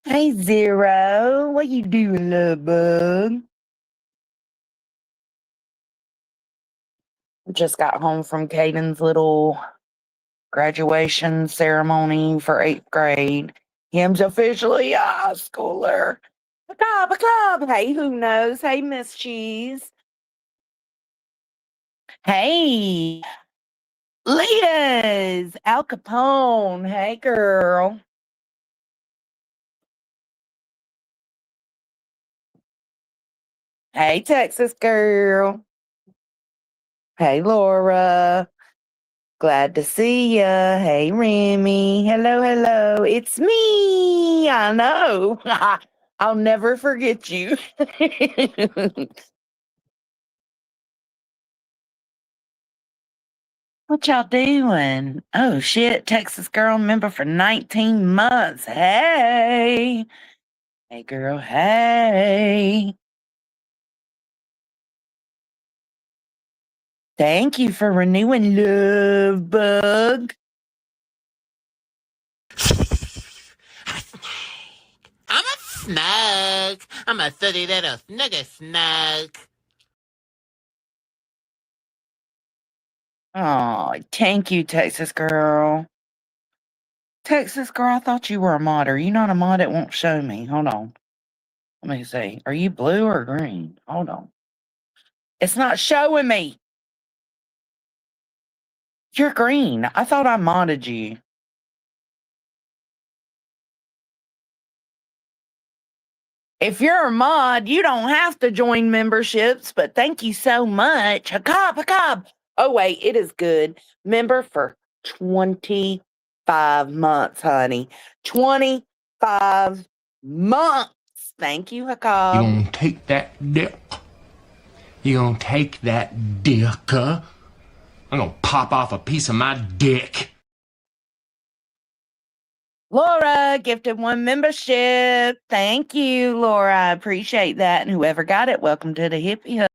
Hey, Zero. What you doing, little bug? Just got home from Caden's little graduation ceremony for 8th grade. Him's officially a high schooler. A cob. Hey, who knows? Hey, Miss Cheese. Hey, Liz. Al Capone. Hey, girl. Hey, Texas girl. Hey, Laura. Glad to see ya. Hey, Remy. Hello, hello. It's me. I know. I'll never forget you. What y'all doing? Oh, shit. Texas girl member for 19 months. Hey. Hey, girl. Hey. Thank you for renewing, love bug. I'm a snug. I'm a silly little snug. Oh, thank you, Texas girl. Texas girl, I thought you were a mod. Are you not a mod? It won't show me. Hold on. Let me see. Are you blue or green? Hold on. It's not showing me. You're green. I thought I modded you. If you're a mod, you don't have to join memberships, but thank you so much. Hakab. Oh, wait, it is good. Member for 25 months, honey. 25 months. Thank you, Hakab. You gonna take that dick? You gonna take that dick? I'm gonna pop off a piece of my dick. Laura gifted 1 membership. Thank you, Laura. I appreciate that. And whoever got it, welcome to the Hippie Hut.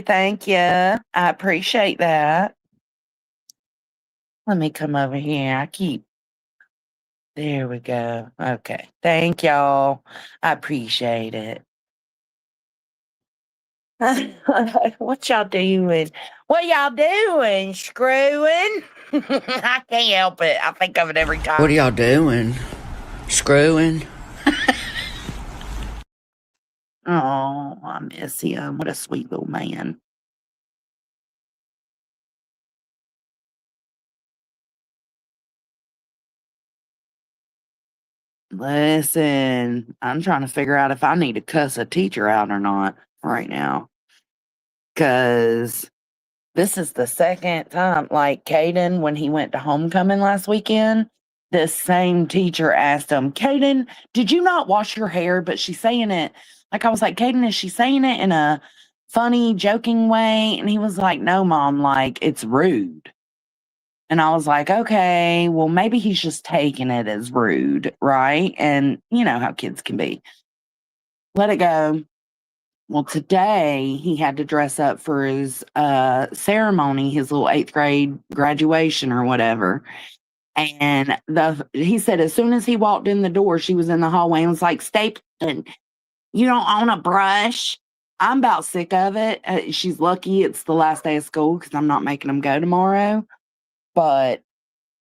Thank you. I appreciate that. Let me come over here. There we go. Okay. Thank y'all. I appreciate it. What y'all doing? What y'all doing? Screwing? I can't help it. I think of it every time. What are y'all doing? Screwing? Oh, I miss him. What a sweet little man. Listen, I'm trying to figure out if I need to cuss a teacher out or not right now. Because this is the second time, like Caden, when he went to homecoming last weekend, this same teacher asked him, Caden, did you not wash your hair? But she's saying it, like I was like, Caden, is she saying it in a funny, joking way? And he was like, no, mom, like it's rude. And I was like, okay, well, maybe he's just taking it as rude, right? And you know how kids can be. Let it go. Well, today he had to dress up for his ceremony, his little 8th grade graduation or whatever. And he said as soon as he walked in the door, she was in the hallway and was like, Stapleton, you don't own a brush? I'm about sick of it. She's lucky it's the last day of school because I'm not making them go tomorrow. But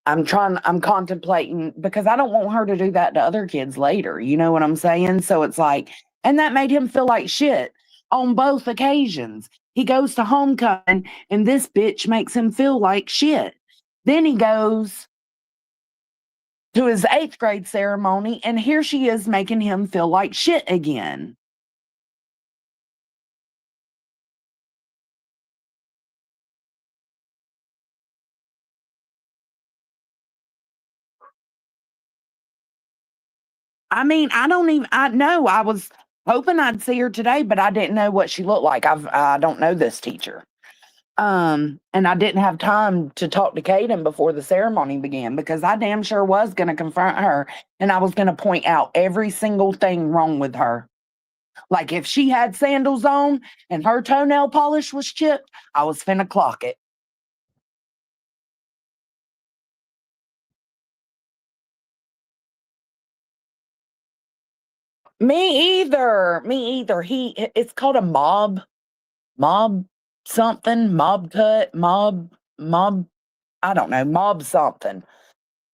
I'm contemplating because I don't want her to do that to other kids later. You know what I'm saying? So it's like, and that made him feel like shit on both occasions. He goes to homecoming and this bitch makes him feel like shit. Then he goes to his 8th grade ceremony and here she is making him feel like shit again. I mean, I know I was hoping I'd see her today, but I didn't know what she looked like. I don't know this teacher. And I didn't have time to talk to Kaden before the ceremony began because I damn sure was going to confront her and I was going to point out every single thing wrong with her. Like if she had sandals on and her toenail polish was chipped, I was finna clock it. Me either. Me either. It's called a mob something, mob cut, mob, I don't know, mob something.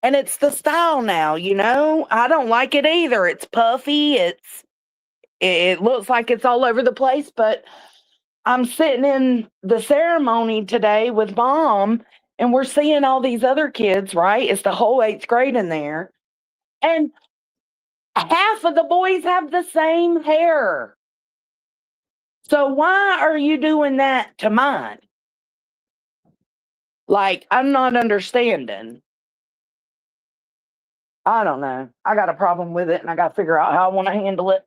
And it's the style now, you know? I don't like it either. It's puffy. It looks like it's all over the place, but I'm sitting in the ceremony today with mom and we're seeing all these other kids, right? It's the whole 8th grade in there. And half of the boys have the same hair. So why are you doing that to mine? Like, I'm not understanding. I don't know. I got a problem with it and I got to figure out how I want to handle it.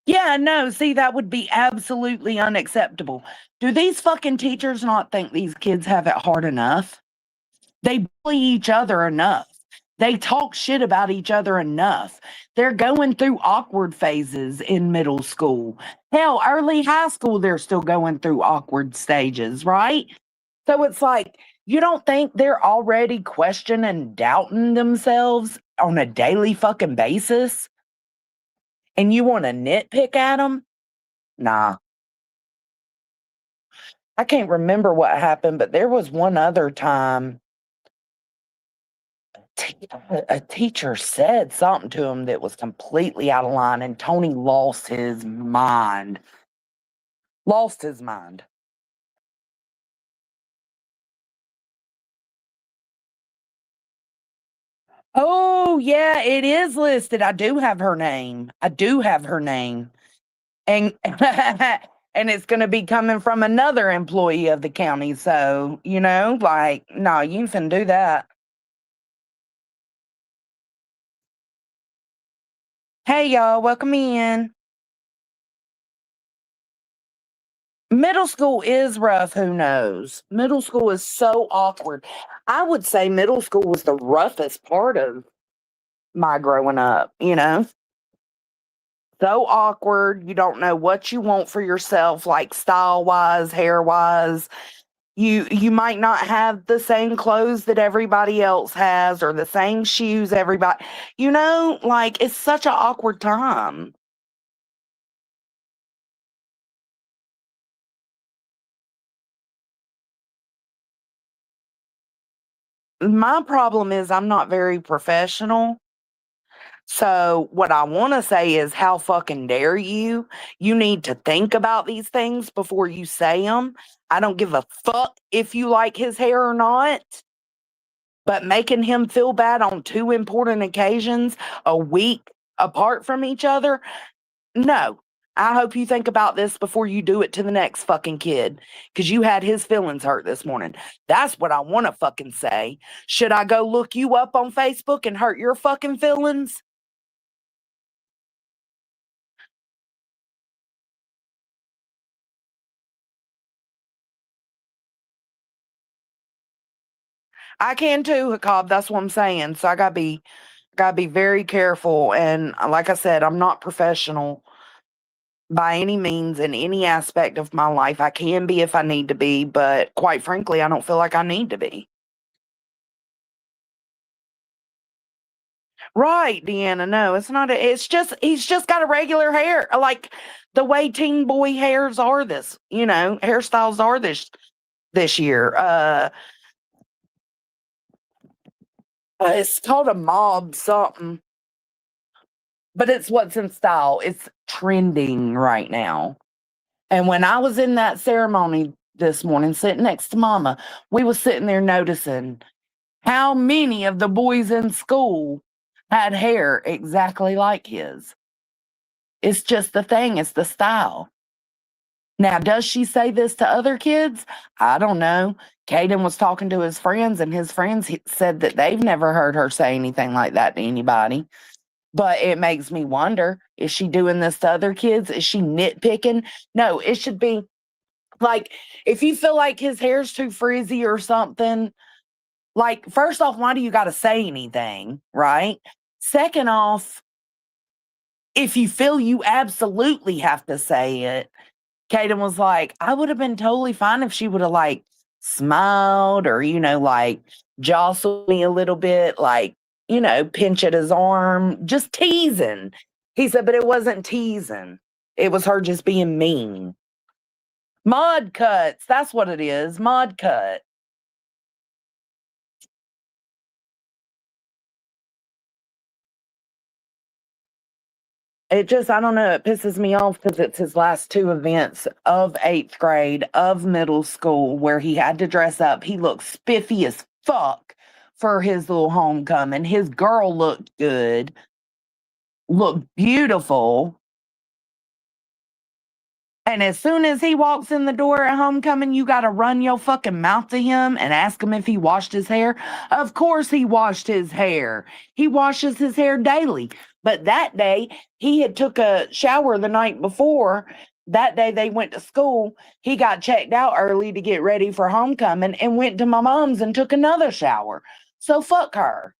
Yeah, no, see, that would be absolutely unacceptable. Do these fucking teachers not think these kids have it hard enough? They bully each other enough. They talk shit about each other enough. They're going through awkward phases in middle school. Hell, early high school, they're still going through awkward stages, right? So it's like, you don't think they're already questioning and doubting themselves on a daily fucking basis? And you want to nitpick at them? Nah. I can't remember what happened, but there was one other time a teacher said something to him that was completely out of line, and Tony lost his mind. Lost his mind. Oh, yeah, it is listed. I do have her name. I do have her name. And and it's going to be coming from another employee of the county. So, you know, like, no, you can do that. Hey, y'all, welcome in. Middle school is rough, who knows? Middle school is so awkward. I would say middle school was the roughest part of my growing up, you know? So awkward. You don't know what you want for yourself, like style wise, hair wise. You might not have the same clothes that everybody else has or the same shoes everybody, you know, like it's such an awkward time. My problem is I'm not very professional. So what I want to say is how fucking dare you? You need to think about these things before you say them. I don't give a fuck if you like his hair or not, but making him feel bad on two important occasions a week apart from each other, no. I hope you think about this before you do it to the next fucking kid because you had his feelings hurt this morning. That's what I want to fucking say. Should I go look you up on Facebook and hurt your fucking feelings? I can too, Hakob. That's what I'm saying. So I gotta be very careful. And like I said, I'm not professional by any means in any aspect of my life. I can be if I need to be, but quite frankly, I don't feel like I need to be. Right, Deanna. No, it's not. It's just he's just got a regular hair, like the way teen boy hairs are. Hairstyles are this year. It's called a mob something, but it's what's in style. It's trending right now. And when I was in that ceremony this morning, sitting next to Mama, we was sitting there noticing how many of the boys in school had hair exactly like his. It's just the thing. It's the style. Now, does she say this to other kids? I don't know. Caden was talking to his friends, and his friends said that they've never heard her say anything like that to anybody. But it makes me wonder, is she doing this to other kids? Is she nitpicking? No, it should be like, if you feel like his hair's too frizzy or something, like, first off, why do you got to say anything, right? Second off, if you feel you absolutely have to say it, Kaden was like, I would have been totally fine if she would have like smiled or, like jostled me a little bit, like, pinch at his arm, just teasing. He said, but it wasn't teasing. It was her just being mean. Mod cuts. That's what it is. Mod cut. It just, I don't know, it pisses me off because it's his last two events of 8th grade, of middle school, where he had to dress up. He looked spiffy as fuck for his little homecoming. His girl looked good, looked beautiful. And as soon as he walks in the door at homecoming, you got to run your fucking mouth to him and ask him if he washed his hair. Of course he washed his hair. He washes his hair daily. But that day, he had took a shower the night before. That day they went to school. He got checked out early to get ready for homecoming and went to my mom's and took another shower. So fuck her.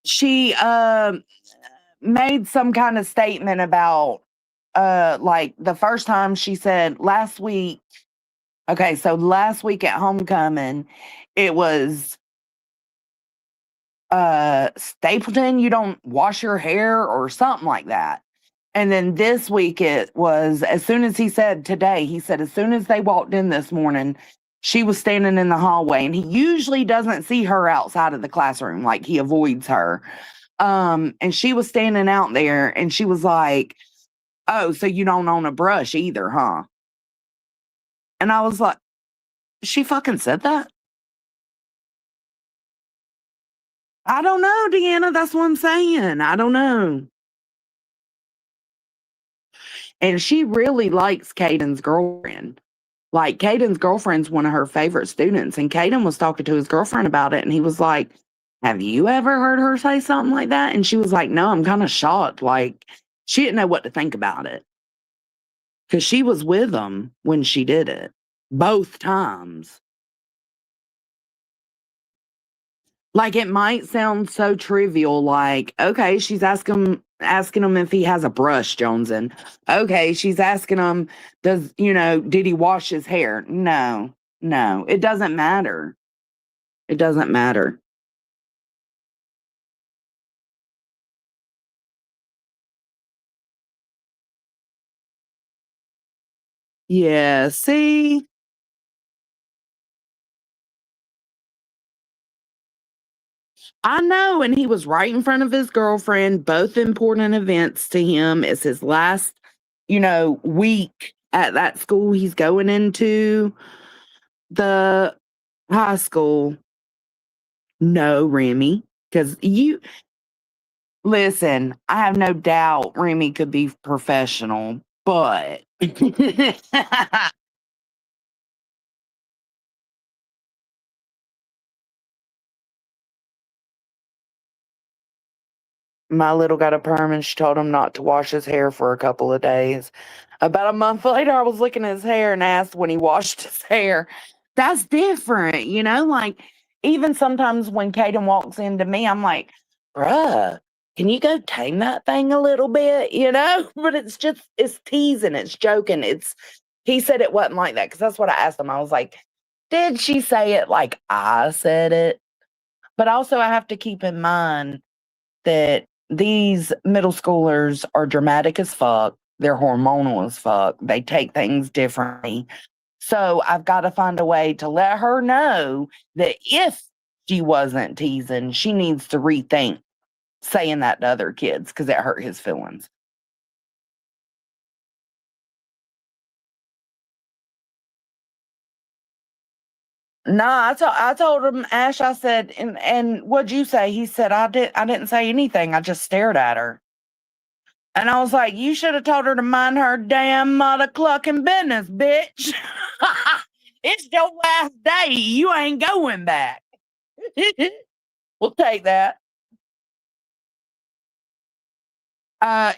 She made some kind of statement about like the first time she said last week. Okay, so last week at homecoming, it was Stapleton, you don't wash your hair or something like that. And then this week it was, as soon as he said today, he said as soon as they walked in this morning, she was standing in the hallway, and he usually doesn't see her outside of the classroom, like he avoids her. And she was standing out there, and she was like, "Oh, so you don't own a brush either, huh?" And I was like, she fucking said that? I don't know, Deanna. That's what I'm saying. I don't know. And she really likes Caden's girlfriend. Like, Caden's girlfriend's one of her favorite students. And Caden was talking to his girlfriend about it. And he was like, have you ever heard her say something like that? And she was like, no, I'm kind of shocked. Like, she didn't know what to think about it. Because she was with him when she did it. Both times. Like, it might sound so trivial, like, okay, she's asking him if he has a brush, Joneson. Okay, she's asking him, did he wash his hair? No, it doesn't matter. It doesn't matter. Yeah, see? I know, and he was right in front of his girlfriend, both important events to him. It's his last, week at that school he's going into, the high school. No, Remy, because listen, I have no doubt Remy could be professional, but my little got a perm and she told him not to wash his hair for a couple of days. About a month later, I was looking at his hair and asked when he washed his hair. That's different, like even sometimes when Kaden walks into me, I'm like, bruh, can you go tame that thing a little bit, But it's teasing, it's joking. He said it wasn't like that because that's what I asked him. I was like, did she say it like I said it? But also, I have to keep in mind that these middle schoolers are dramatic as fuck. They're hormonal as fuck. They take things differently. So I've got to find a way to let her know that if she wasn't teasing, she needs to rethink saying that to other kids because it hurt his feelings. No, I told him, Ash, I said, and what'd you say? He said, I didn't say anything. I just stared at her. And I was like, you should have told her to mind her damn mother clucking business, bitch. It's your last day. You ain't going back. We'll take that.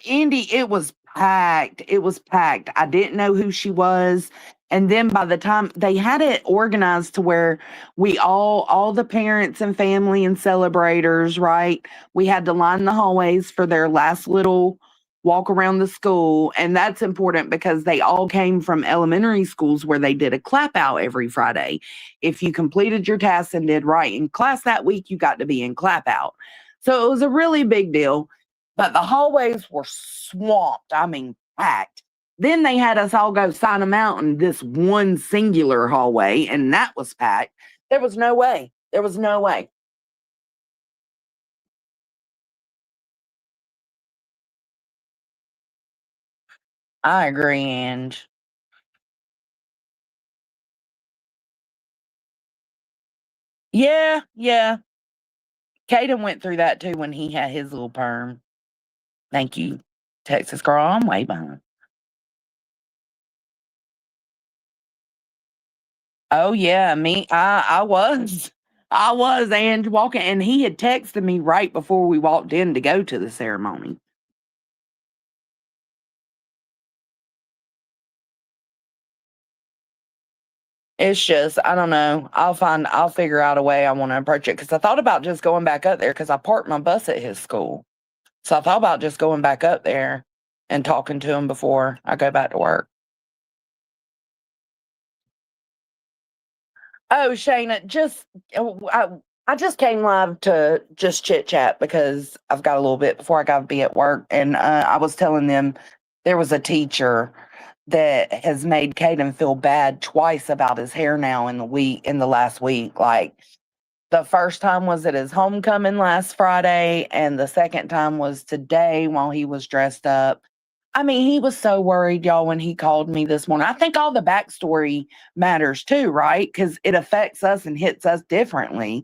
Indy, it was packed. It was packed. I didn't know who she was. And then by the time they had it organized to where we all the parents and family and celebrators, right? We had to line the hallways for their last little walk around the school. And that's important because they all came from elementary schools where they did a clap out every Friday. If you completed your tasks and did right in class that week, you got to be in clap out. So it was a really big deal, but the hallways were swamped. I mean, packed. Then they had us all go sign them out in this one singular hallway, and that was packed. There was no way. There was no way. I agree, and yeah. Caden went through that too when he had his little perm. Thank you, Texas girl. I'm way behind. Oh yeah, I was. I was and walking, and he had texted me right before we walked in to go to the ceremony. It's just, I don't know. I'll figure out a way I want to approach it because I thought about just going back up there because I parked my bus at his school. So I thought about just going back up there and talking to him before I go back to work. Oh, Shayna, I just came live to just chit chat because I've got a little bit before I got to be at work. And I was telling them there was a teacher that has made Caden feel bad twice about his hair now in the last week. Like the first time was at his homecoming last Friday, and the second time was today while he was dressed up. I mean, he was so worried, y'all, when he called me this morning. I think all the backstory matters too, right? Because it affects us and hits us differently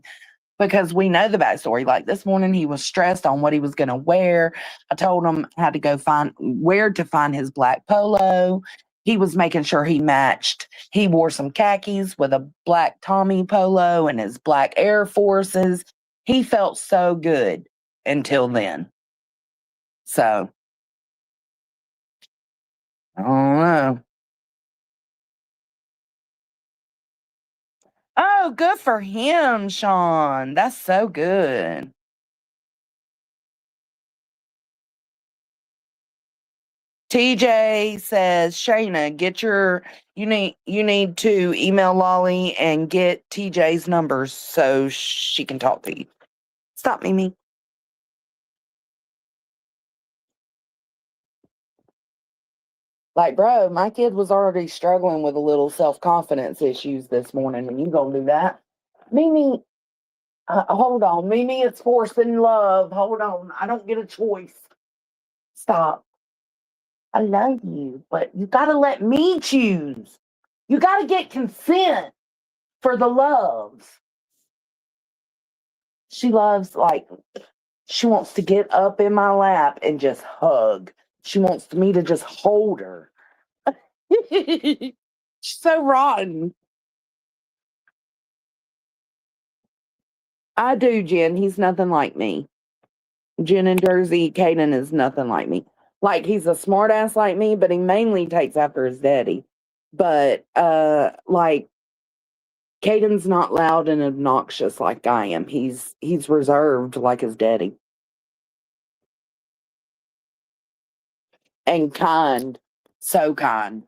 because we know the backstory. Like this morning, he was stressed on what he was going to wear. I told him how to go find where to find his black polo. He was making sure he matched. He wore some khakis with a black Tommy polo and his black Air Forces. He felt so good until then. So, I don't know. Oh, good for him, Sean. That's so good. TJ says, Shayna, you need to email Lolly and get TJ's numbers so she can talk to you. Stop, Mimi. Like, bro, my kid was already struggling with a little self-confidence issues this morning, and you gonna do that? Mimi, hold on. Mimi, it's forcing love. Hold on. I don't get a choice. Stop. I love you, but you gotta let me choose. You gotta get consent for the loves. She loves, like, she wants to get up in my lap and just hug. She wants me to just hold her. She's so rotten. I do, Jen. He's nothing like me. Jen and Jersey, Caden is nothing like me. Like, he's a smartass like me, but he mainly takes after his daddy. But like, Caden's not loud and obnoxious like I am. He's reserved like his daddy. And kind. So kind.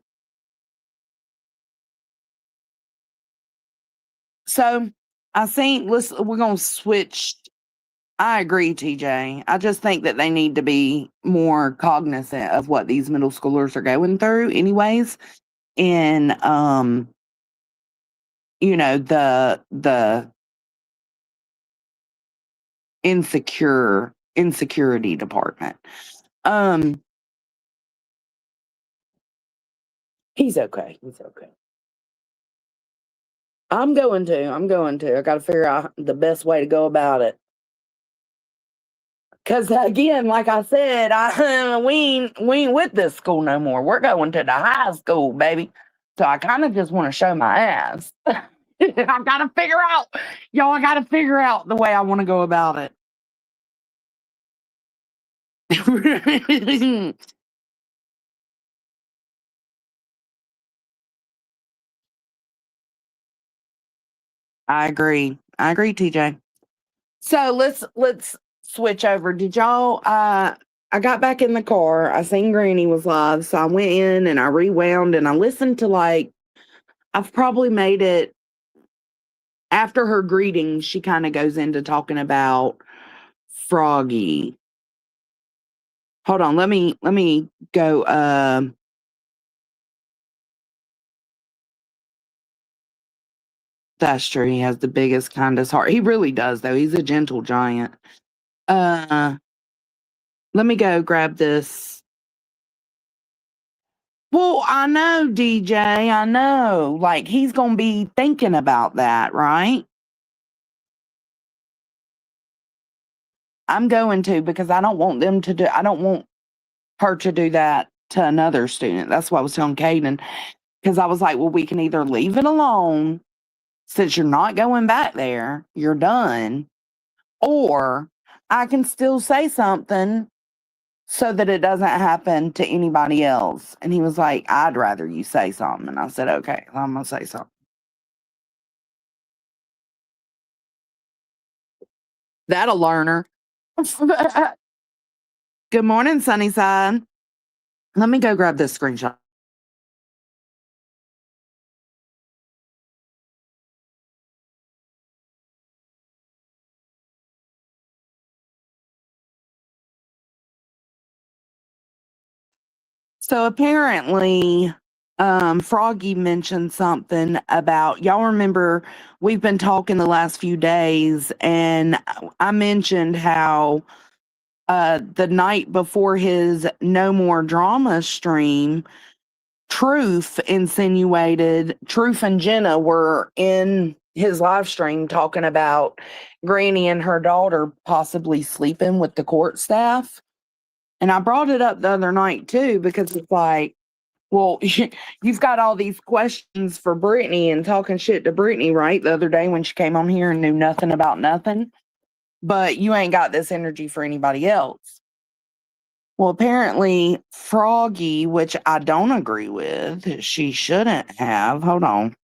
So I think we're gonna switch. I agree, TJ. I just think that they need to be more cognizant of what these middle schoolers are going through anyways. In the insecurity department. Um he's okay. He's okay. I'm going to. I got to figure out the best way to go about it. Because again, like I said, we ain't with this school no more. We're going to the high school, baby. So I kind of just want to show my ass. I got to figure out, y'all. I got to figure out the way I want to go about it. I agree, TJ. So let's switch over. Did y'all? I got back in the car. I seen Granny was live, so I went in and I rewound and I listened to like I've probably made it after her greeting. She kind of goes into talking about Froggy. Hold on, let me go. That's true. He has the biggest, kindest heart. He really does, though. He's a gentle giant. Let me go grab this. Well, I know, DJ. I know. Like, he's going to be thinking about that, right? I'm going to because I don't want them to do, I don't want her to do that to another student. That's what I was telling Caden. Because I was like, well, we can either leave it alone since you're not going back there, you're done, or I can still say something so that it doesn't happen to anybody else. And he was like, I'd rather you say something. And I said, okay, I'm going to say something. That'll learn her. Good morning, Sunnyside. Let me go grab this screenshot. So apparently, Froggy mentioned something about y'all remember we've been talking the last few days, and I mentioned how the night before his No More Drama stream, Truth insinuated Truth and Jenna were in his live stream talking about Granny and her daughter possibly sleeping with the court staff. And I brought it up the other night too, because it's like, well, you've got all these questions for Brittany and talking shit to Brittany, right? The other day when she came on here and knew nothing about nothing, but you ain't got this energy for anybody else. Well, apparently Froggy, which I don't agree with, she shouldn't have. Hold on.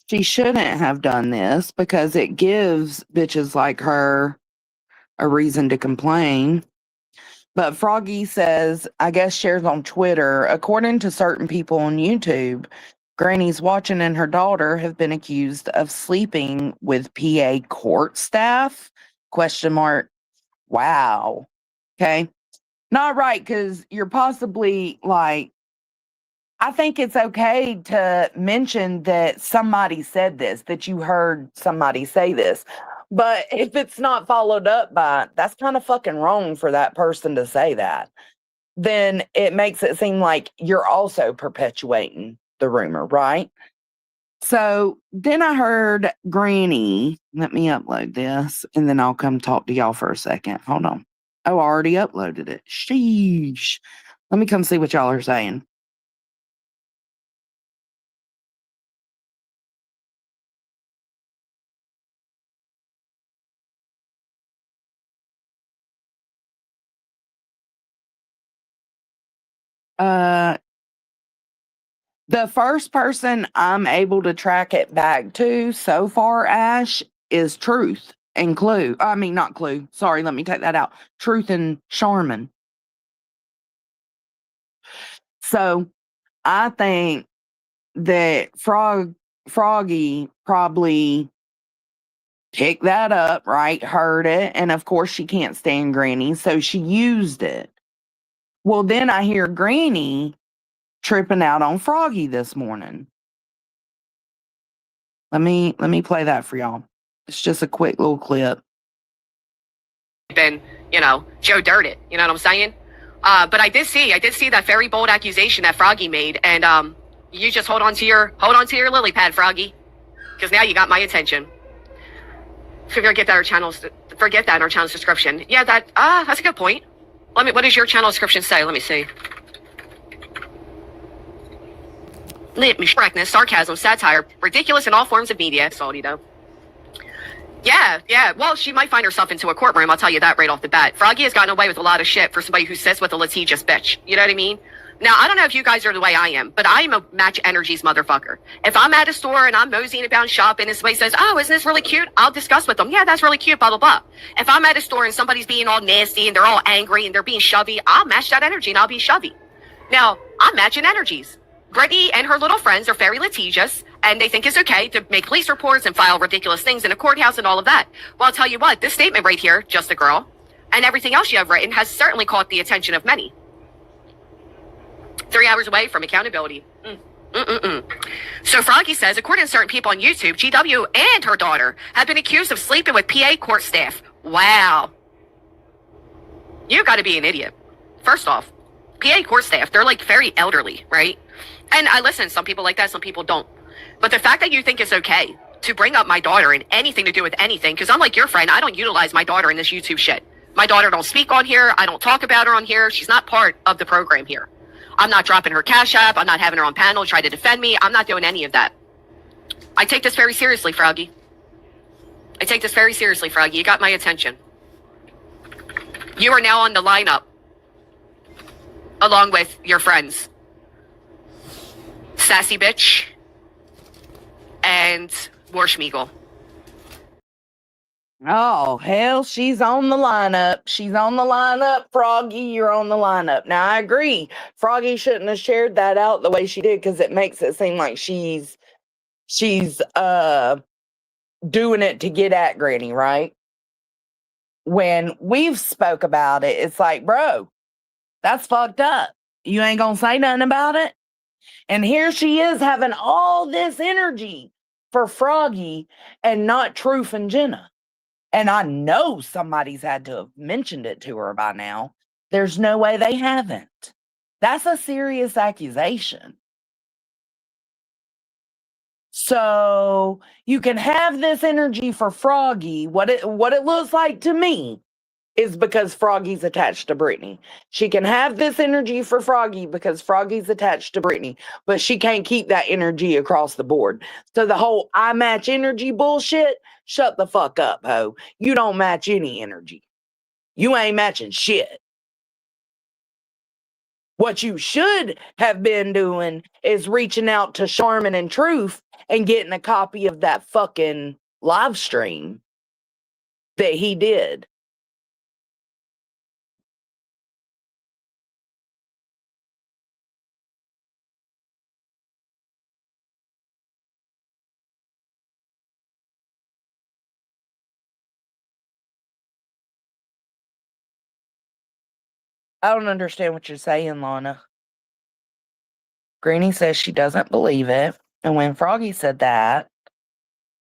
She shouldn't have done this because it gives bitches like her a reason to complain. But Froggy says, I guess shares on Twitter, according to certain people on YouTube, Granny's watching and her daughter have been accused of sleeping with PA court staff? Question mark. Wow. Okay. Not right, because you're possibly like, I think it's okay to mention that somebody said this, that you heard somebody say this. But if it's not followed up by, that's kind of fucking wrong for that person to say that. Then it makes it seem like you're also perpetuating the rumor, right? So then I heard Granny, let me upload this and then I'll come talk to y'all for a second. Hold on. Oh, I already uploaded it. Sheesh. Let me come see what y'all are saying. The first person I'm able to track it back to so far, Ash, is Truth and Clue. I mean, not Clue. Sorry, let me take that out. Truth and Charmin. So I think that Froggy probably picked that up, right? Heard it. And of course, she can't stand Granny. So she used it. Well, then I hear Granny tripping out on Froggy this morning. Let me play that for y'all. It's just a quick little clip. been, Joe Dirt it. You know what I'm saying? But I did see that very bold accusation that Froggy made, and you just hold on to your lily pad, Froggy, because now you got my attention. Forget that in our channel's description. Yeah, that's a good point. What does your channel description say? Let me see. Correctness, sarcasm, satire, ridiculous in all forms of media. Salty though. Yeah. Well, she might find herself into a courtroom. I'll tell you that right off the bat. Froggy has gotten away with a lot of shit for somebody who sits with a litigious bitch. You know what I mean? Now, I don't know if you guys are the way I am, but I am a match energies motherfucker. If I'm at a store and I'm moseying about shopping and somebody says, oh, isn't this really cute? I'll discuss with them. Yeah, that's really cute, blah, blah, blah. If I'm at a store and somebody's being all nasty and they're all angry and they're being shovey, I'll match that energy and I'll be shovey. Now, I'm matching energies. Brittany and her little friends are very litigious, and they think it's okay to make police reports and file ridiculous things in a courthouse and all of that. Well, I'll tell you what, this statement right here, just a girl, and everything else you have written has certainly caught the attention of many. 3 hours away from accountability. So Froggy says, according to certain people on YouTube, GW and her daughter have been accused of sleeping with PA court staff. Wow. You got to be an idiot. First off, PA court staff, they're like very elderly, right? And I listen, some people like that, some people don't. But the fact that you think it's okay to bring up my daughter in anything to do with anything, because I'm like your friend, I don't utilize my daughter in this YouTube shit. My daughter don't speak on here. I don't talk about her on here. She's not part of the program here. I'm not dropping her CashApp. I'm not having her on panel try to defend me. I'm not doing any of that. I take this very seriously, Froggy. I take this very seriously, Froggy. You got my attention. You are now on the lineup, along with your friends. Sassy Bitch and Warschmiegel. Oh, hell, she's on the lineup. She's on the lineup. Froggy, you're on the lineup. Now, I agree. Froggy shouldn't have shared that out the way she did, because it makes it seem like she's doing it to get at Granny, right? When we've spoke about it, it's like, bro, that's fucked up. You ain't gonna say nothing about it? And here she is having all this energy for Froggy and not Truth and Jenna. And I know somebody's had to have mentioned it to her by now. There's no way they haven't. That's a serious accusation. So you can have this energy for Froggy. What it looks like to me is because Froggy's attached to Brittany. She can have this energy for Froggy because Froggy's attached to Brittany, but she can't keep that energy across the board. So the whole I match energy bullshit, shut the fuck up, ho. You don't match any energy. You ain't matching shit. What you should have been doing is reaching out to Charmin and Truth and getting a copy of that fucking live stream that he did. I don't understand what you're saying, Lana. Granny says she doesn't believe it. And when Froggy said that,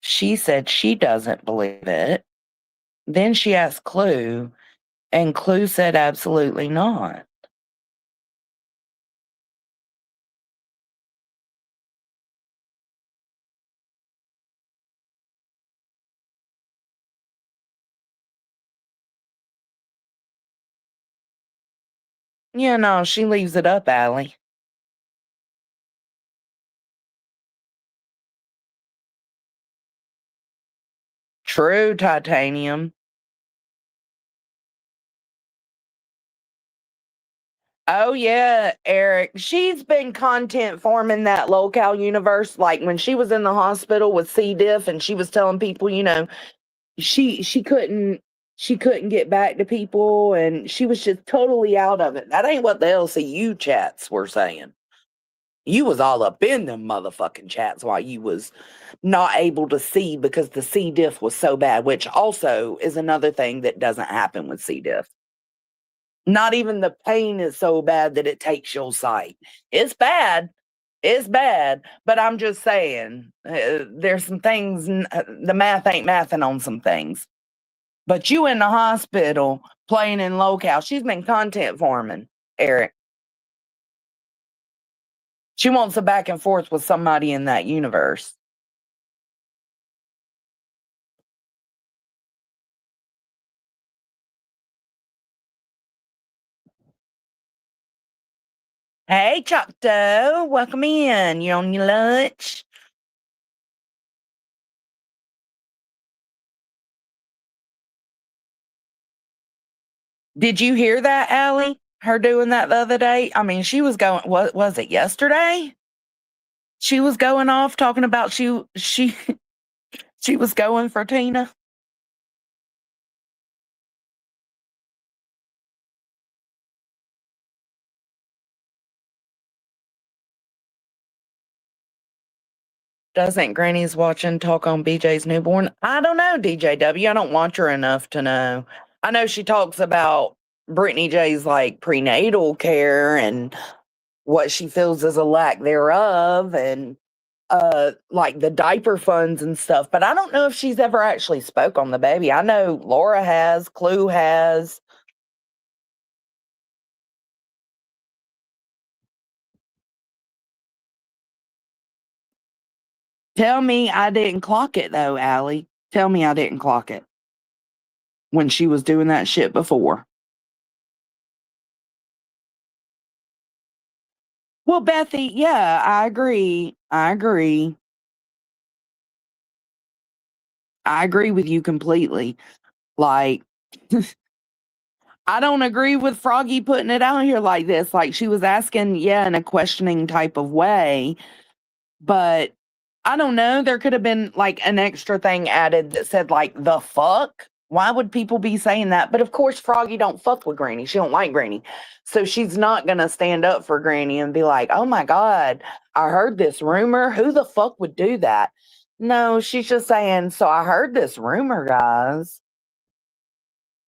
she said she doesn't believe it. Then she asked Clue, and Clue said absolutely not. Yeah, no, she leaves it up, Allie. True, Titanium. Oh, yeah, Eric. She's been content forming that locale universe. Like when she was in the hospital with C. diff and she was telling people, she couldn't get back to people and she was just totally out of it. That ain't what the LCU chats were saying. You was all up in them motherfucking chats while you was not able to see because the C. diff was so bad, which also is another thing that doesn't happen with C. diff. Not even the pain is so bad that it takes your sight. It's bad. It's bad. But I'm just saying, there's some things, the math ain't mathing on some things. But you in the hospital playing in locale. She's been content farming, Eric. She wants a back and forth with somebody in that universe. Hey, Choctaw, welcome in. You on your lunch? Did you hear that, Allie? Her doing that the other day? I mean, she was going, what was it, yesterday? She was going off talking about she she was going for Tina. Doesn't Granny's watching talk on BJ's newborn? I don't know, DJW. I don't watch her enough to know. I know she talks about Brittany J's like prenatal care and what she feels is a lack thereof and like the diaper funds and stuff, but I don't know if she's ever actually spoke on the baby. I know Laura has, Clue has. Tell me I didn't clock it though, Allie. Tell me I didn't clock it when she was doing that shit before. Well, Bethy, yeah, I agree. I agree with you completely. Like, I don't agree with Froggy putting it out here like this. Like, she was asking, yeah, in a questioning type of way. But I don't know. There could have been like an extra thing added that said, like, the fuck. Why would people be saying that? But of course, Froggy don't fuck with Granny. She don't like Granny. So she's not going to stand up for Granny and be like, oh my God, I heard this rumor. Who the fuck would do that? No, she's just saying, so I heard this rumor, guys.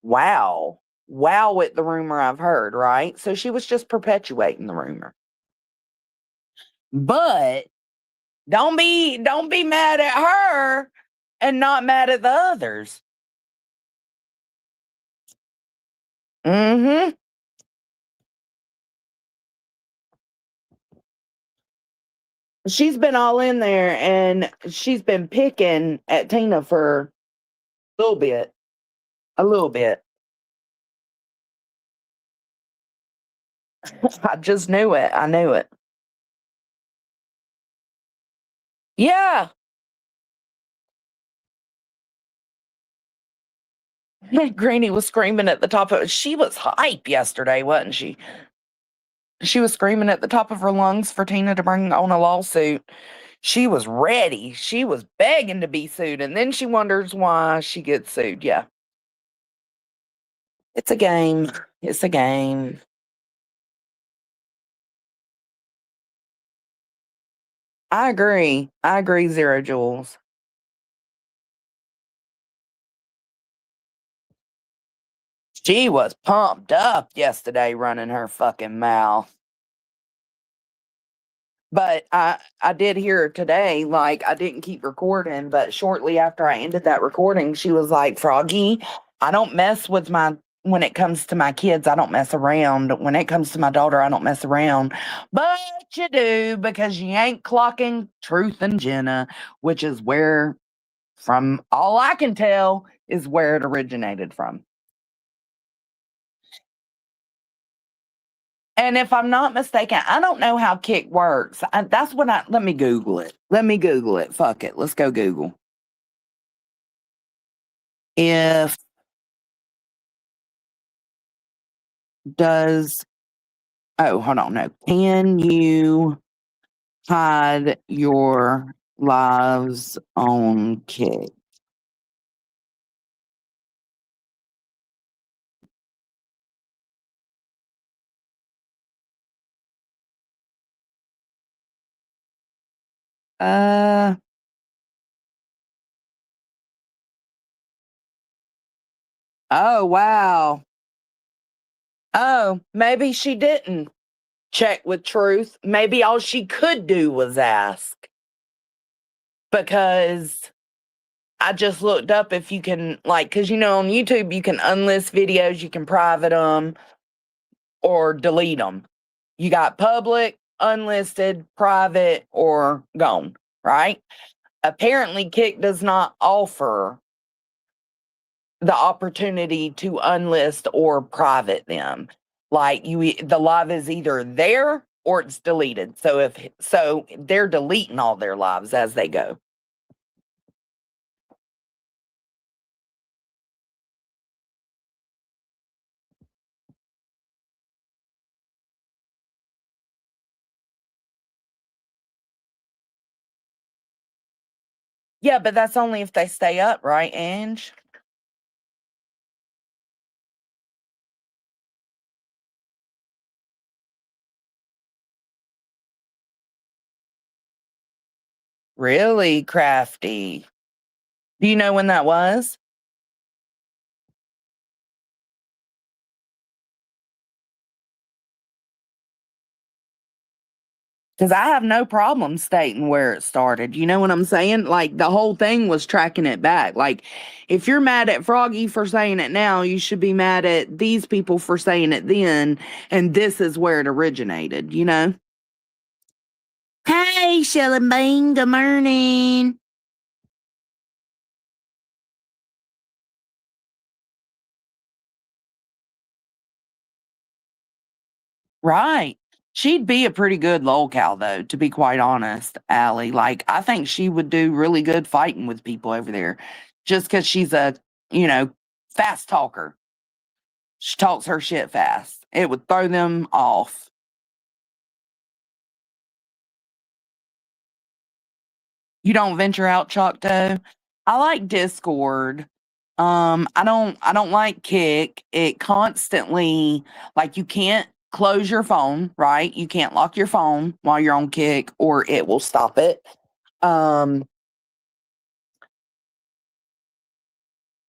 Wow. Wow with the rumor I've heard, right? So she was just perpetuating the rumor. But don't be mad at her and not mad at the others. Mm-hmm. She's been all in there and she's been picking at Tina for a little bit. A little bit. I just knew it. I knew it. Yeah. Granny was screaming at the top of it. She was hype yesterday, wasn't she? She was screaming at the top of her lungs for Tina to bring on a lawsuit. She was ready. She was begging to be sued. And then she wonders why she gets sued. Yeah. It's a game. It's a game. I agree. I agree, Zero Jules. She was pumped up yesterday running her fucking mouth. But I did hear her today, like I didn't keep recording, but shortly after I ended that recording, she was like, Froggy, I don't mess with when it comes to my kids, I don't mess around. When it comes to my daughter, I don't mess around. But you do because you ain't clocking Truth and Jenna, which is where, from all I can tell, is where it originated from. And if I'm not mistaken, I don't know how Kick works. That's what let me Google it. Let me Google it. Fuck it. Let's go Google. If does, oh, hold on. No. Can you hide your lives on Kick? Oh, wow. Oh, maybe she didn't check with Truth. Maybe all she could do was ask. Because I just looked up if you can, like, because on YouTube you can unlist videos, you can private them or delete them. You got public, unlisted, private, or gone, right? Apparently, Kick does not offer the opportunity to unlist or private them. Like the live is either there or it's deleted. So they're deleting all their lives as they go. Yeah, but that's only if they stay up, right, Ange? Really crafty. Do you know when that was? Because I have no problem stating where it started. You know what I'm saying? Like, the whole thing was tracking it back. Like, if you're mad at Froggy for saying it now, you should be mad at these people for saying it then. And this is where it originated, you know? Hey, Shelly Bean, good morning. Right. She'd be a pretty good lolcow, though, to be quite honest, Allie. Like, I think she would do really good fighting with people over there just because she's a, fast talker. She talks her shit fast. It would throw them off. You don't venture out, Choctaw? I like Discord. I don't like Kick. It constantly, like, you can't close your phone, right? You can't lock your phone while you're on Kick or it will stop it.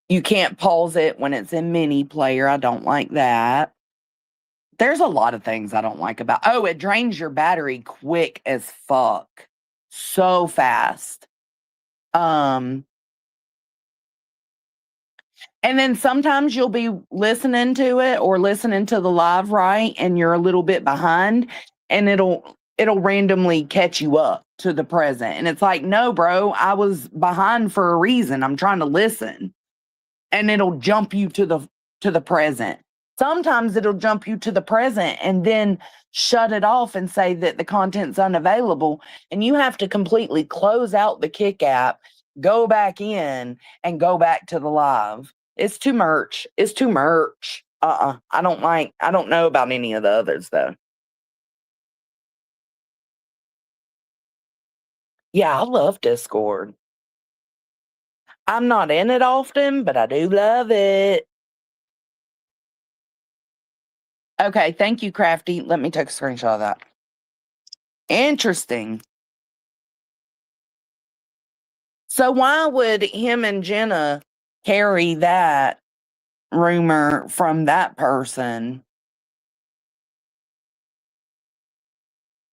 You can't pause it when it's in mini player. I don't like that. There's a lot of things I don't like about. Oh, it drains your battery quick as fuck. So fast. And then sometimes you'll be listening to it or listening to the live, right? And you're a little bit behind and it'll randomly catch you up to the present. And it's like, no, bro, I was behind for a reason. I'm trying to listen. And it'll jump you to the present. Sometimes it'll jump you to the present and then shut it off and say that the content's unavailable. And you have to completely close out the Kick app, go back in, and go back to the live. It's too much. It's too much. I don't know about any of the others though. Yeah, I love Discord. I'm not in it often, but I do love it. Okay, thank you, Crafty. Let me take a screenshot of that. Interesting. So why would him and Jenna carry that rumor from that person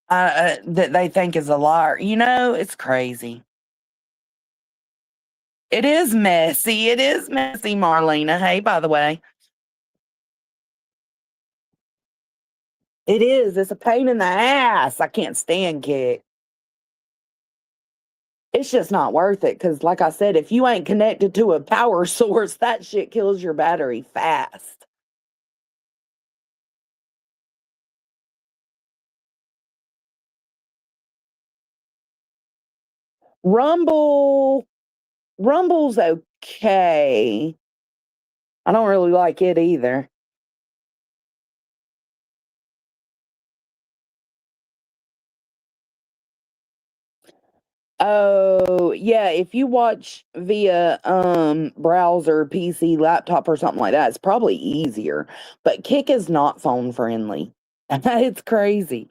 that they think is a liar? It's crazy. It is messy. It is messy, Marlena. Hey, by the way. It is. It's a pain in the ass. I can't stand Kick. It's just not worth it because, like I said, if you ain't connected to a power source, that shit kills your battery fast. Rumble's okay. I don't really like it either. Oh, yeah, if you watch via browser, PC, laptop or something like that, it's probably easier. But Kick is not phone friendly. It's crazy.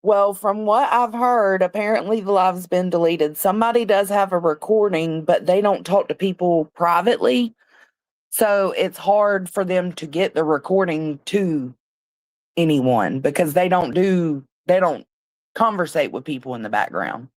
Well, from what I've heard, apparently the live's been deleted. Somebody does have a recording, but they don't talk to people privately. So it's hard for them to get the recording to anyone because they don't conversate with people in the background.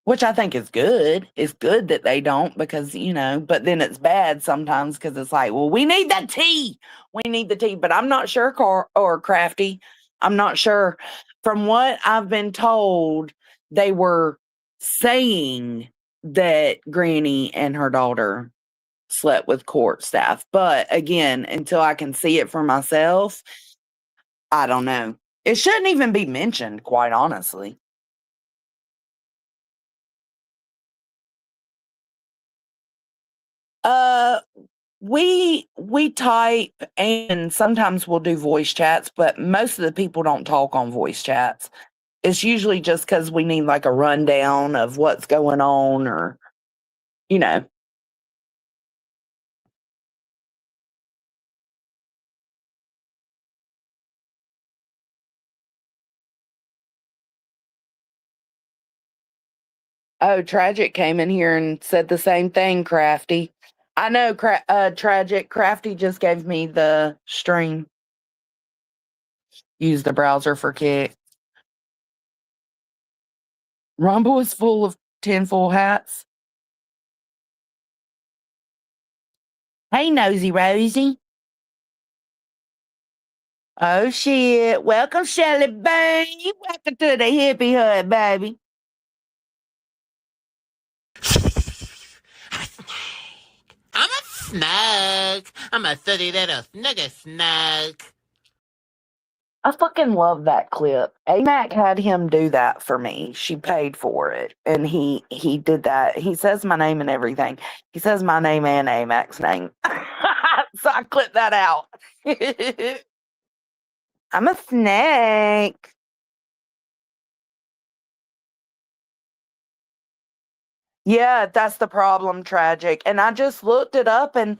Which I think is good. It's good that they don't because, but then it's bad sometimes because it's like, well, we need the tea. We need the tea. But I'm not sure, or Crafty. I'm not sure. From what I've been told, they were saying that Granny and her daughter slept with court staff. But again, until I can see it for myself, I don't know. It shouldn't even be mentioned, quite honestly. We type and sometimes we'll do voice chats, but most of the people don't talk on voice chats. It's usually just because we need like a rundown of what's going on or, you know. Oh, Tragic came in here and said the same thing, Crafty. I know, Tragic. Crafty just gave me the stream. Use the browser for Kick. Rumble is full of tinfoil hats. Hey, Nosy Rosie. Oh, shit. Welcome, Shelly Bang. Welcome to the hippie hut, baby. I'm a snake. I'm a thirty little snugger snake. I fucking love that clip. AMAC had him do that for me. She paid for it. And he did that. He says my name and everything. He says my name and AMAC's name. So I clipped that out. I'm a snake. Yeah, that's the problem, Tragic. And I just looked it up and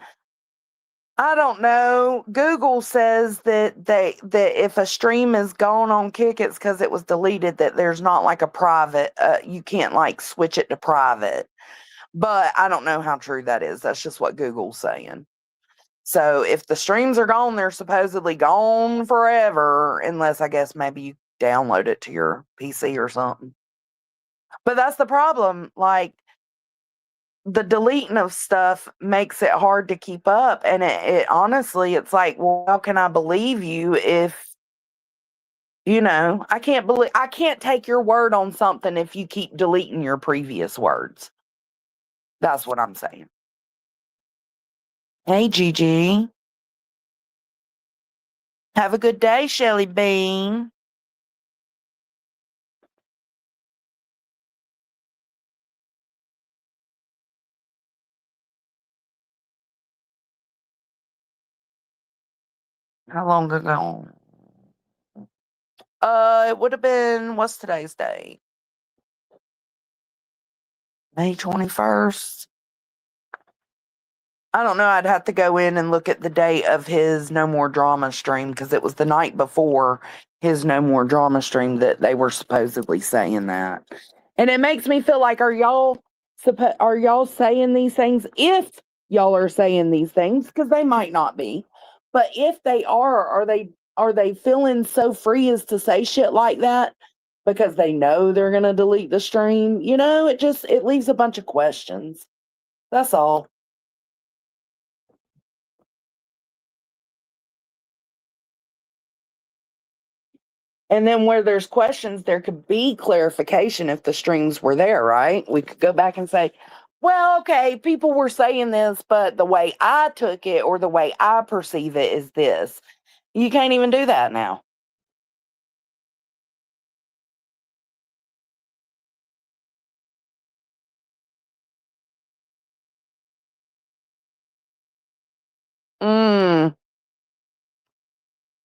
I don't know. Google says that if a stream is gone on Kick, it's because it was deleted. That there's not like a private. You can't like switch it to private. But I don't know how true that is. That's just what Google's saying. So if the streams are gone, they're supposedly gone forever, unless I guess maybe you download it to your PC or something. But that's the problem. Like, the deleting of stuff makes it hard to keep up. And it honestly, it's like, well, how can I believe you if, I can't take your word on something if you keep deleting your previous words. That's what I'm saying. Hey, Gigi. Have a good day, Shelly Bean. How long ago? It would have been, what's today's date? May 21st. I don't know. I'd have to go in and look at the date of his No More Drama stream because it was the night before his No More Drama stream that they were supposedly saying that. And it makes me feel like, are y'all saying these things? If y'all are saying these things, because they might not be, but if they are they feeling so free as to say shit like that because they know they're gonna delete the stream? It leaves a bunch of questions. That's all. And then where there's questions, there could be clarification if the streams were there, right? We could go back and say, well, okay, people were saying this, but the way I took it or the way I perceive it is this. You can't even do that now.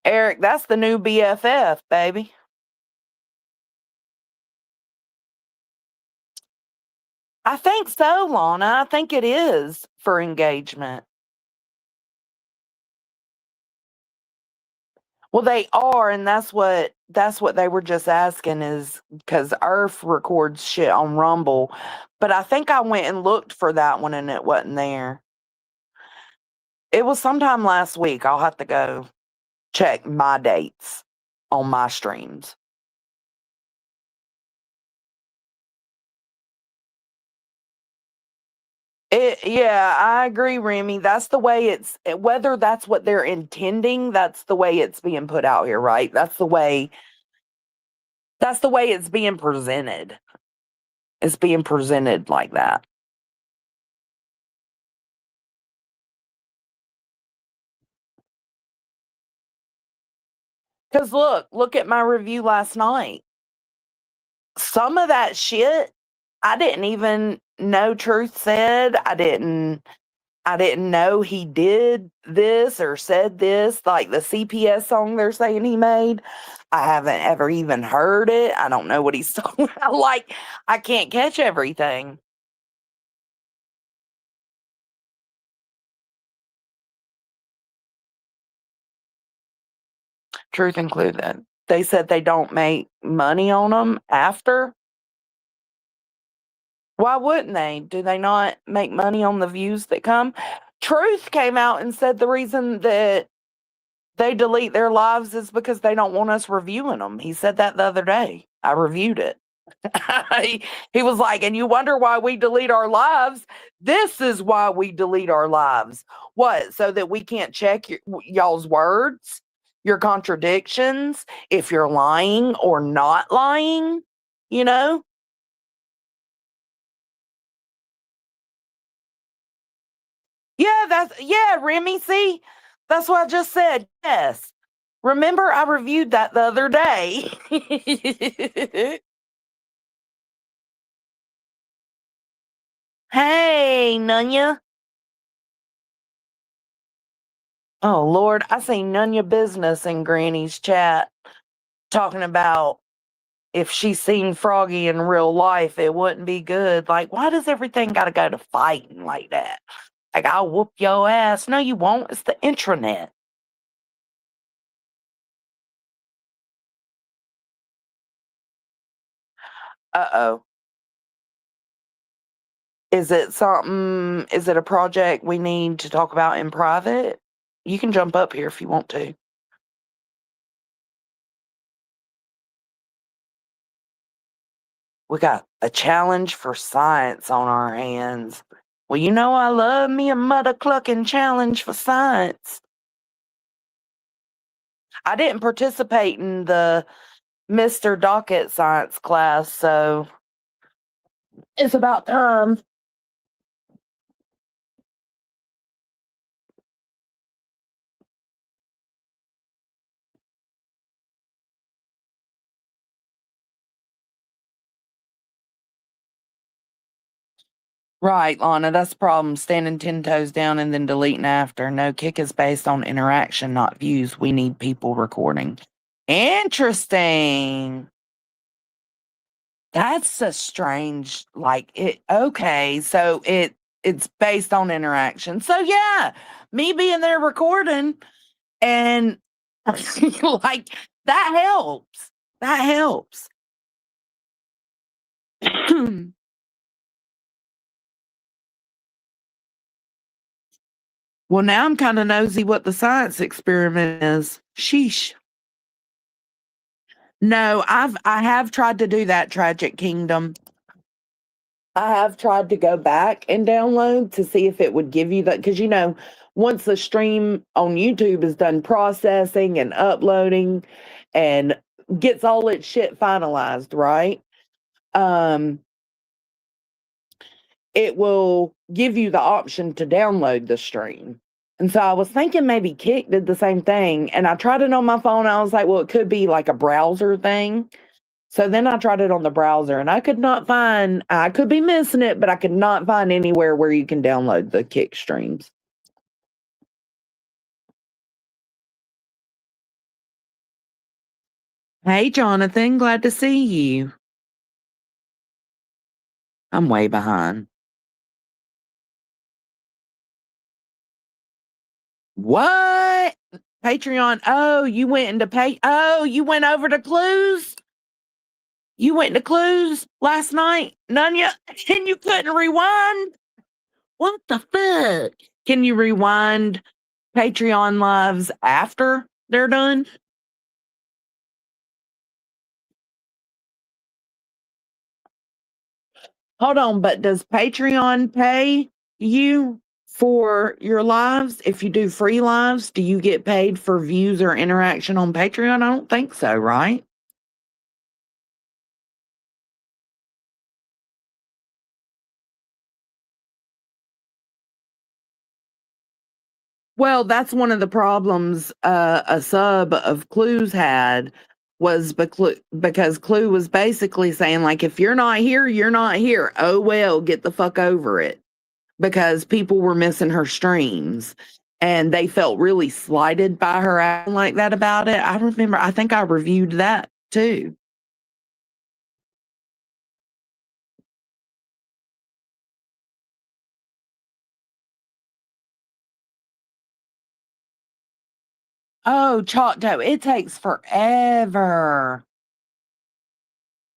Eric, that's the new BFF, baby. I think so, Lana. I think it is for engagement. Well, they are, and that's what they were just asking is because Earth records shit on Rumble. But I think I went and looked for that one and it wasn't there. It was sometime last week. I'll have to go check my dates on my streams. Yeah, I agree, Remy. That's the way whether that's what they're intending, that's the way it's being put out here, right? That's the way it's being presented. It's being presented like that. Because look at my review last night. Some of that shit, I didn't even know Truth said. I didn't know he did this or said this, like the CPS song they're saying he made. I haven't ever even heard it. I don't know what he's talking about. Like, I can't catch everything. Truth included. They said they don't make money on them after. Why wouldn't they? Do they not make money on the views that come? Truth came out and said the reason that they delete their lives is because they don't want us reviewing them. He said that the other day. I reviewed it. He was like, and you wonder why we delete our lives? This is why we delete our lives. What? So that we can't check y'all's words, your contradictions, if you're lying or not lying, you know? Yeah, Remy, see? That's what I just said. Yes. Remember, I reviewed that the other day. Hey, Nunya. Oh, Lord, I seen Nunya Business in Granny's chat talking about if she seen Froggy in real life, it wouldn't be good. Like, why does everything got to go to fighting like that? Like, I'll whoop your ass. No, you won't. It's the intranet. Uh-oh. Is it a project we need to talk about in private? You can jump up here if you want to. We got a challenge for science on our hands. Well, you know I love me a mother clucking challenge for science. I didn't participate in the Mr. Docket science class, so it's about time. Right, Lana, that's the problem. Standing 10 toes down and then deleting after. No, kick is based on interaction, not views. We need people recording. Interesting. That's a strange, like it. Okay, so it's based on interaction. So yeah, me being there recording and like that helps. That helps. Well, now I'm kind of nosy what the science experiment is. Sheesh. No, I have tried to do that, Tragic Kingdom. I have tried to go back and download to see if it would give you that, because once the stream on YouTube is done processing and uploading and gets all its shit finalized, right? It will give you the option to download the stream. And so I was thinking maybe Kick did the same thing. And I tried it on my phone. I was like, well, it could be like a browser thing. So then I tried it on the browser and I could be missing it, but I could not find anywhere where you can download the Kick streams. Hey, Jonathan, glad to see you. I'm way behind. What? Patreon. Oh, you went you went over to Clues? You went to Clues last night, Nunya, and you couldn't rewind? What the fuck? Can you rewind Patreon lives after they're done? Hold on, but does Patreon pay you for your lives? If you do free lives, do you get paid for views or interaction on Patreon? I don't think so, right? Well, that's one of the problems a sub of Clue's had was because Clue was basically saying, like, if you're not here, you're not here. Oh, well, get the fuck over it. Because people were missing her streams and they felt really slighted by her acting like that about it. I remember, I think I reviewed that too. Oh, chalk dough. It takes forever.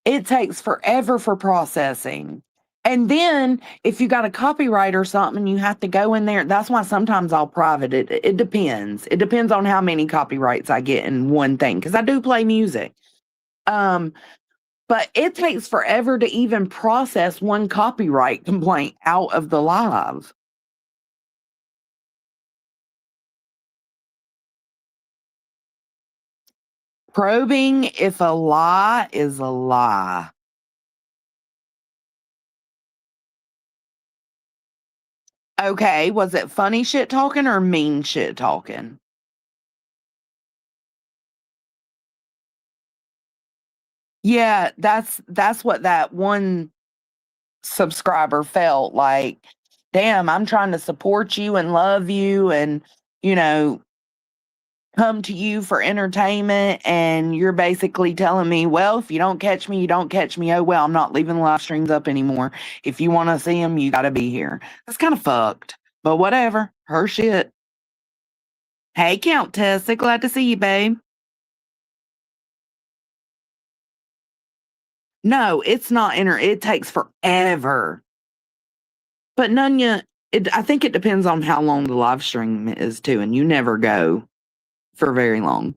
It takes forever for processing. And then if you got a copyright or something, you have to go in there. That's why sometimes I'll private it. It depends. It depends on how many copyrights I get in one thing. Because I do play music. But it takes forever to even process one copyright complaint out of the live. Probing if a lie is a lie. Okay, was it funny shit talking or mean shit talking? Yeah, that's what that one subscriber felt like. Damn, I'm trying to support you and love you and, you know, come to you for entertainment, and you're basically telling me, well, if you don't catch me, you don't catch me. Oh, well, I'm not leaving the live streams up anymore. If you want to see them, you got to be here. That's kind of fucked, but whatever. Her shit. Hey, Countessa, glad to see you, babe. No, it's not it takes forever. But Nunya, I think it depends on how long the live stream is too, and you never go for very long.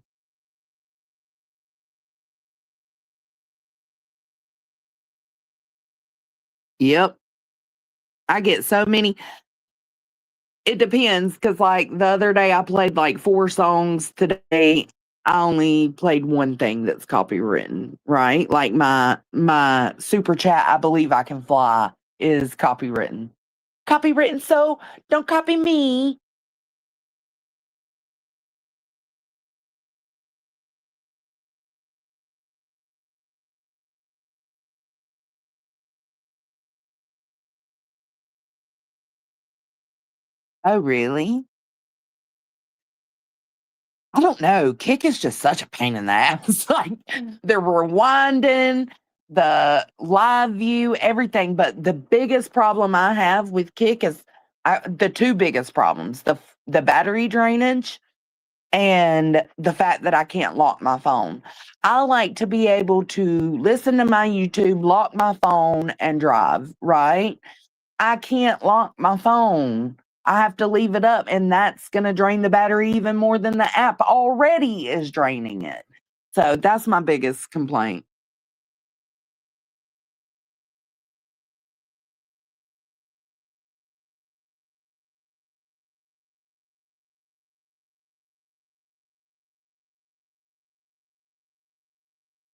Yep. I get so many. It depends, because like the other day I played like 4 songs. Today I only played one thing that's copywritten, right? Like my super chat, I believe I can fly, is copywritten. Copywritten, so don't copy me. Oh, really? I don't know. Kick is just such a pain in the ass. Like the rewinding, the live view, everything. But the biggest problem I have with Kick is the 2 biggest problems: the battery drainage and the fact that I can't lock my phone. I like to be able to listen to my YouTube, lock my phone, and drive. Right? I can't lock my phone. I have to leave it up, and that's going to drain the battery even more than the app already is draining it. So that's my biggest complaint.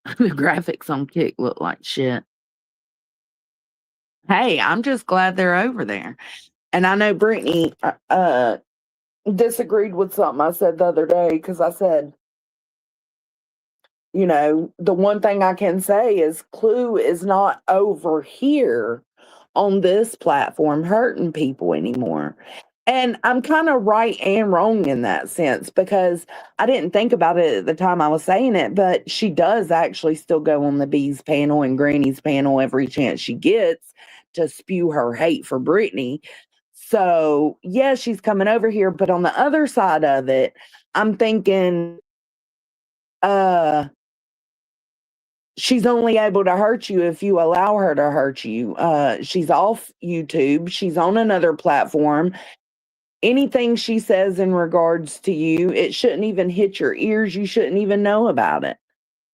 The graphics on Kick look like shit. Hey, I'm just glad they're over there. And I know Brittany disagreed with something I said the other day, because I said, you know, the one thing I can say is Clue is not over here on this platform hurting people anymore. And I'm kind of right and wrong in that sense, because I didn't think about it at the time I was saying it, but she does actually still go on the Bees panel and Granny's panel every chance she gets to spew her hate for Brittany. So, yeah, she's coming over here, but on the other side of it, I'm thinking, she's only able to hurt you if you allow her to hurt you. She's off YouTube. She's on another platform. anything she says in regards to you, it shouldn't even hit your ears. You shouldn't even know about it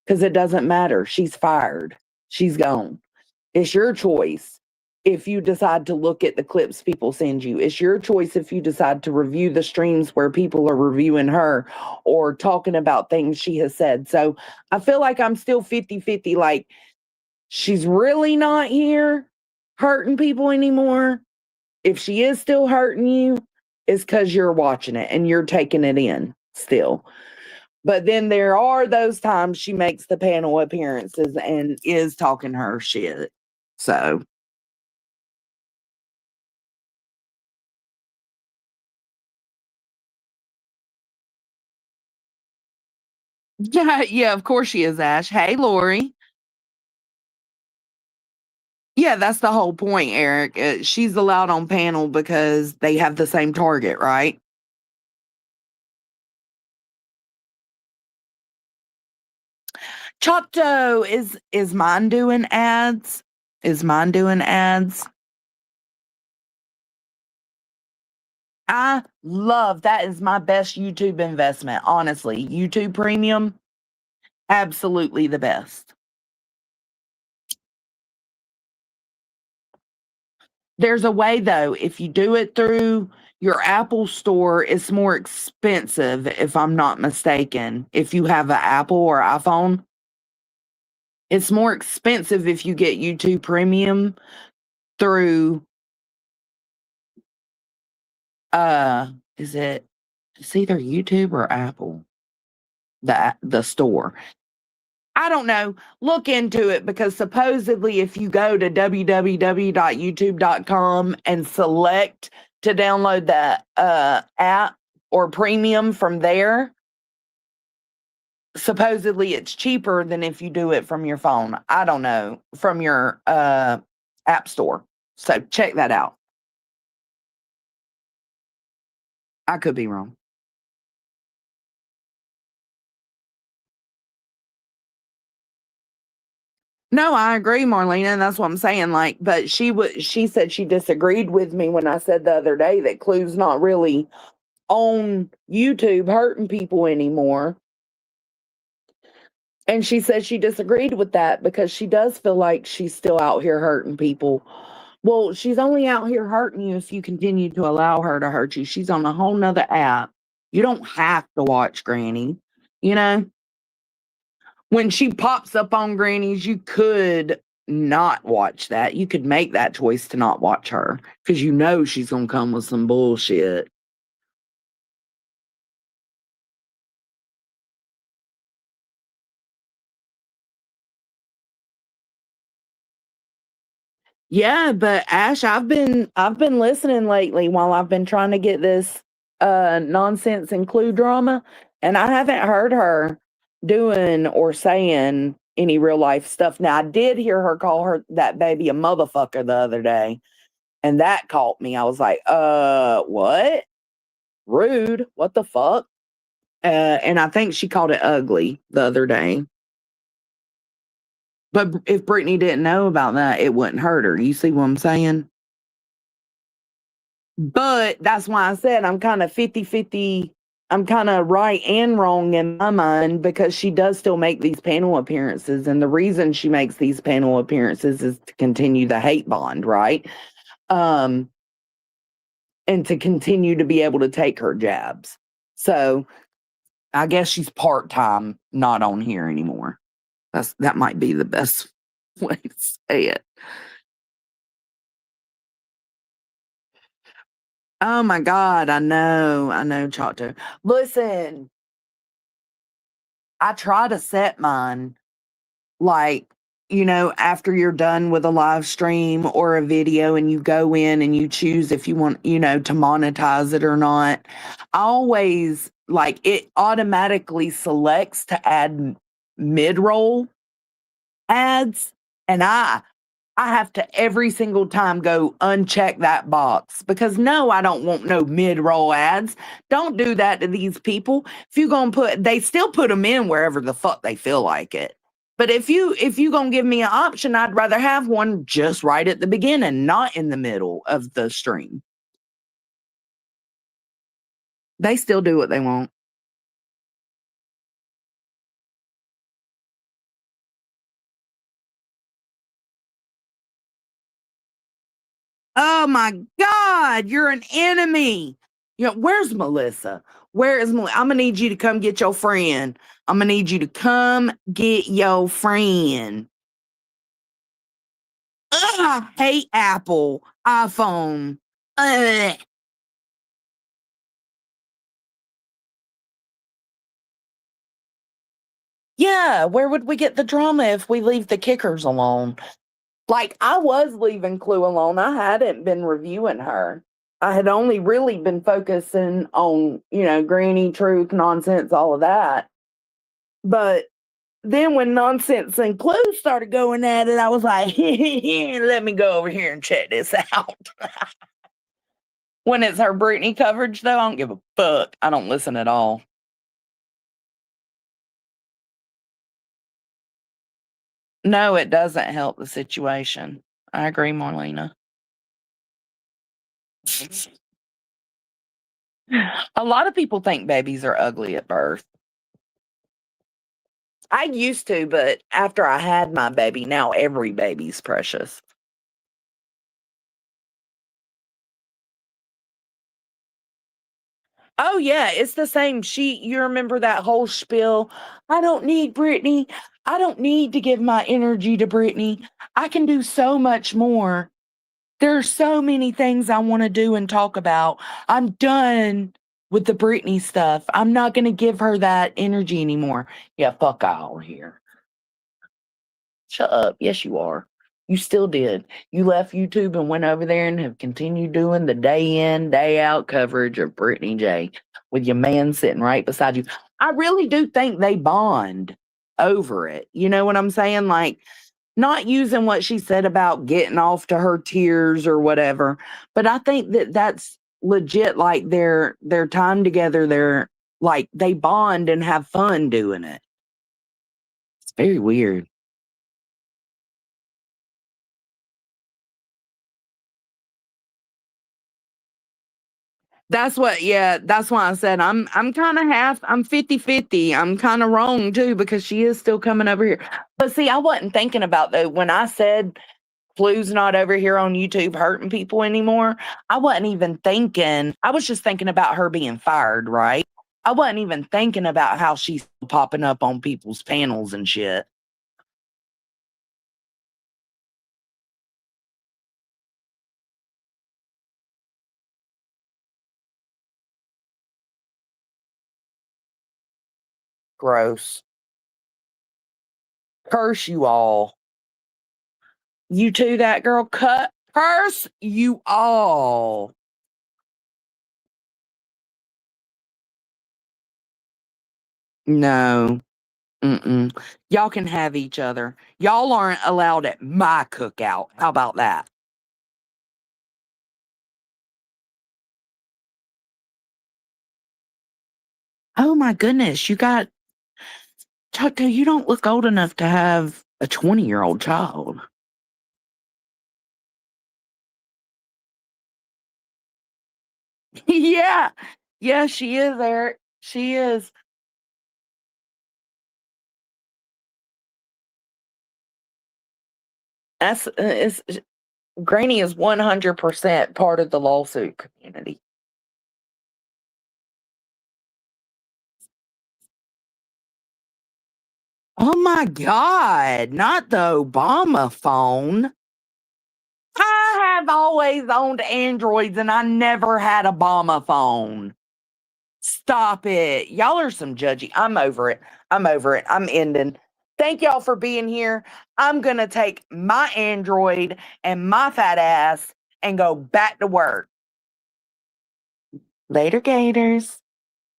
because it doesn't matter. She's fired. She's gone. It's your choice if you decide to look at the clips people send you. It's your choice if you decide to review the streams where people are reviewing her or talking about things she has said. So I feel like I'm still 50-50. Like, she's really not here hurting people anymore. If she is still hurting you, it's because you're watching it and you're taking it in still. But then there are those times she makes the panel appearances and is talking her shit. So. Yeah, of course she is, Ash. Hey, Lori. Yeah, that's the whole point, Eric. She's allowed on panel because they have the same target, right? Chopto, is mine doing ads? Is mine doing ads? I love that is my best YouTube investment, honestly. YouTube Premium, absolutely the best. There's a way though, if you do it through your Apple store, it's more expensive, if I'm not mistaken. If you have an Apple or iPhone, it's more expensive if you get YouTube Premium through it's either YouTube or Apple, the store. I don't know. Look into it because supposedly if you go to www.youtube.com and select to download the app or premium from there, supposedly it's cheaper than if you do it from your phone. I don't know, from your app store. So check that out. I could be wrong. No, I agree, Marlena, and that's what I'm saying. Like, but she said she disagreed with me when I said the other day that Clue's not really on YouTube hurting people anymore. And she said she disagreed with that because she does feel like she's still out here hurting people. Well, she's only out here hurting you if you continue to allow her to hurt you. She's on a whole nother app. You don't have to watch Granny, you know? When she pops up on Granny's, you could not watch that. You could make that choice to not watch her because you know she's going to come with some bullshit. Yeah, but Ash, I've been listening lately while I've been trying to get this nonsense and Clue drama, and I haven't heard her doing or saying any real life stuff. Now I did hear her call her that baby a motherfucker the other day, and that caught me. I was like, what? Rude. What the fuck? And I think she called it ugly the other day. But if Brittany didn't know about that, it wouldn't hurt her. You see what I'm saying? But that's why I said I'm kind of 50-50. I'm kind of right and wrong in my mind because she does still make these panel appearances. And the reason she makes these panel appearances is to continue the hate bond, right? And to continue to be able to take her jabs. So I guess she's part-time, not on here anymore. That might be the best way to say it. Oh my God, I know, Chato. Listen, I try to set mine like, after you're done with a live stream or a video and you go in and you choose if you want, to monetize it or not. I always like it automatically selects to add mid-roll ads, and I have to every single time go uncheck that box because no, I don't want no mid-roll ads. Don't do that to these people. If you're going to they still put them in wherever the fuck they feel like it. But if you going to give me an option, I'd rather have one just right at the beginning, not in the middle of the stream. They still do what they want. Oh my God, you're an enemy. Where's Melissa? Where is Melissa? I'm gonna need you to come get your friend. I'm gonna need you to come get your friend. Ugh, I hate Apple, iPhone. Ugh. Yeah, where would we get the drama if we leave the kickers alone? Like, I was leaving Clue alone. I hadn't been reviewing her. I had only really been focusing on, Granny, Truth, Nonsense, all of that. But then when Nonsense and Clue started going at it, I was like, let me go over here and check this out. When it's her Britney coverage, though, I don't give a fuck. I don't listen at all. No, it doesn't help the situation. I agree, Marlena. A lot of people think babies are ugly at birth. I used to, but after I had my baby, now every baby's precious. Oh yeah, it's the same. You remember that whole spiel? I don't need Brittany. I don't need to give my energy to Brittany. I can do so much more. There are so many things I want to do and talk about. I'm done with the Brittany stuff. I'm not going to give her that energy anymore. Yeah, fuck all here. Shut up. Yes, you are. You still did. You left YouTube and went over there and have continued doing the day in, day out coverage of Brittany J with your man sitting right beside you. I really do think they bond over it. You know what I'm saying? Like, not using what she said about getting off to her tears or whatever, but I think that that's legit. Like their time together, they're like they bond and have fun doing it. It's very weird. That's why I said I'm kind of I'm 50-50. I'm kind of wrong too because she is still coming over here. But see, I wasn't thinking about though when I said Flu's not over here on YouTube hurting people anymore. I wasn't even thinking. I was just thinking about her being fired, right? I wasn't even thinking about how she's popping up on people's panels and shit. Gross. Curse you all. You too, that girl. Curse you all. No. Mm-mm. Y'all can have each other. Y'all aren't allowed at my cookout. How about that? Oh my goodness. Tucker, you don't look old enough to have a 20-year-old child. Yeah. Yeah, she is, Eric. She is. It's Granny is 100% part of the lawsuit community. Oh my God, not the Obama phone. I have always owned Androids and I never had a Obama phone. Stop it. Y'all are some judgy. I'm over it. I'm over it. I'm ending. Thank y'all for being here. I'm going to take my Android and my fat ass and go back to work. Later, Gators.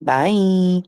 Bye.